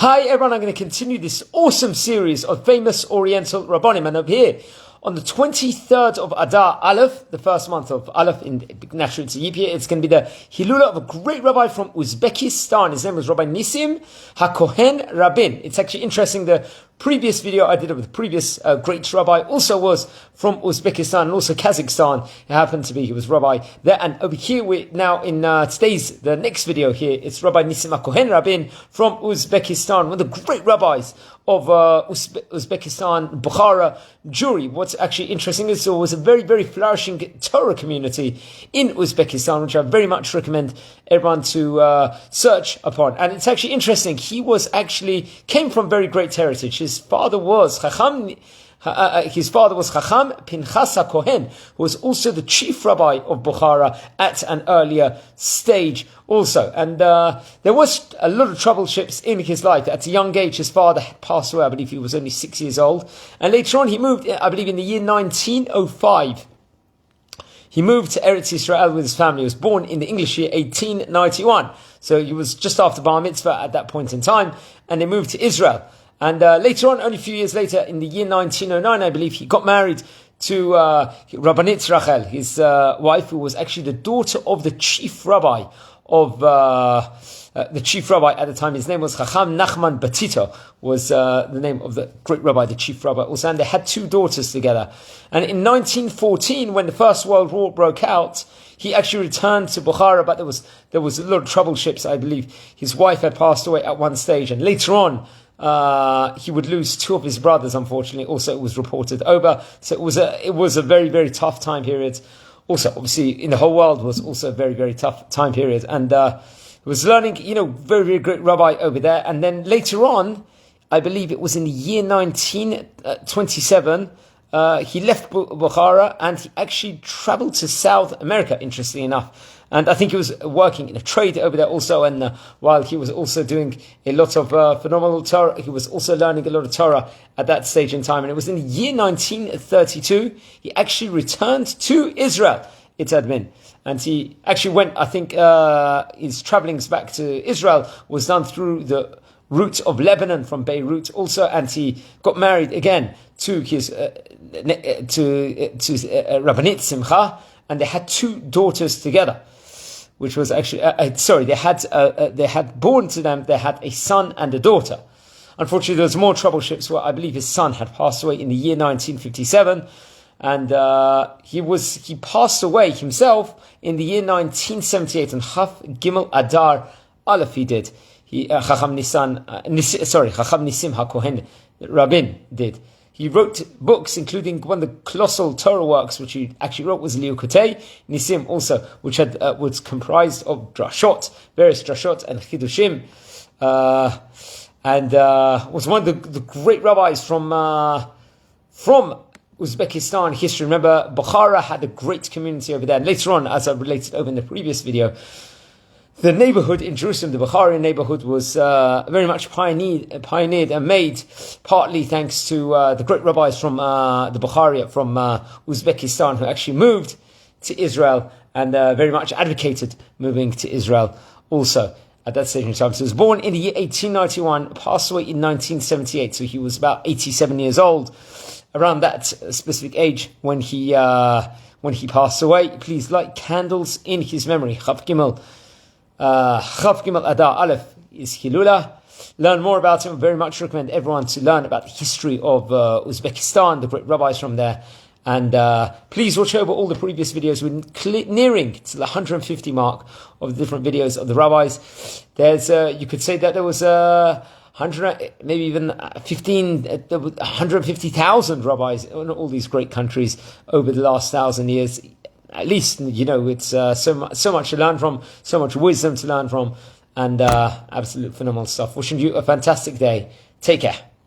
Hi everyone, I'm going to continue this awesome series of famous Oriental Rabbanim, and over here on the 23rd of Adar Aleph, the first month of Aleph, naturally it's a leap year, it's going to be the Hilula of a great rabbi from Uzbekistan. His name was Rabbi Nissim, HaCohen, Rabin. It's actually interesting, the previous video I did with the previous great rabbi also was from Uzbekistan and also Kazakhstan. It happened to be, he was rabbi there. And over here, we're now in the next video here, it's Rabbi Nissim HaCohen, Rabin from Uzbekistan, one of the great rabbis of Uzbekistan, Bוכרה, Jewry. What's actually interesting is there was a very, very flourishing Torah community in Uzbekistan, which I very much recommend everyone to search upon. And it's actually interesting, came from very great heritage. His father was Chacham Pinchas HaCohen, who was also the chief rabbi of Bוכרה at an earlier stage also. And there was a lot of troubleships in his life. At a young age, his father passed away. I believe he was only 6 years old. And later on, he moved, I believe in the year 1905. He moved to Eretz Israel with his family. He was born in the English year 1891. So he was just after Bar Mitzvah at that point in time. And they moved to Israel. And later on, only a few years later, in the year 1909, I believe, he got married to Rabbanit Rachel, his wife, who was actually the daughter of the chief rabbi at the time. His name was Chacham Nachman Batito, was the name of the great rabbi, the chief rabbi also. And they had two daughters together. And in 1914, when the First World War broke out, he actually returned to Bוכra, but there was a lot of troubleships. I believe his wife had passed away at one stage, and later on, he would lose two of his brothers, unfortunately. Also, it was reported over. So it was a very, very tough time period. Also, obviously, in the whole world was also a very, very tough time period. And he was learning, very, very great rabbi over there. And then later on, I believe it was in the year 1927, he left Bוכra and he actually traveled to South America, interestingly enough. And I think he was working in a trade over there also, and while he was also doing a lot of phenomenal Torah, he was also learning a lot of Torah at that stage in time. And it was in the year 1932, he actually returned to Israel, it had been. And he actually went, I think his travellings back to Israel was done through the route of Lebanon from Beirut also, and he got married again to his Rabbanit Simcha, and they had two daughters together, which was actually, they had born to them, they had a son and a daughter. Unfortunately, there was more troubleships where I believe his son had passed away in the year 1957, and he passed away himself in the year 1978, and Chaf Gimel Adar Aleph he did. Chacham Nissim HaCohen, Rabin did. He wrote books, including one of the colossal Torah works, which he actually wrote was Likoty, Nissim also, which was comprised of drashot, various drashot and chidushim, and was one of the great rabbis from Uzbekistan history. Remember, Bוכra had a great community over there. And later on, as I related over in the previous video, the neighborhood in Jerusalem, the Bukharian neighborhood, was very much pioneered and made partly thanks to the great rabbis from the Bukharia, from Uzbekistan, who actually moved to Israel and very much advocated moving to Israel also at that stage in time. So he was born in the year 1891, passed away in 1978, so he was about 87 years old, around that specific age when he passed away. Please light candles in his memory. Chaf Gimel Adar Aleph is Hilula. Learn more about him. I very much recommend everyone to learn about the history of Uzbekistan, the great rabbis from there. And please watch over all the previous videos. We're nearing to the 150 mark of the different videos of the rabbis. There's, you could say that there was 100, maybe even 150,000 rabbis in all these great countries over the last 1,000 years. At least, it's so much to learn from, so much wisdom to learn from, and absolute phenomenal stuff. Wishing you a fantastic day. Take care.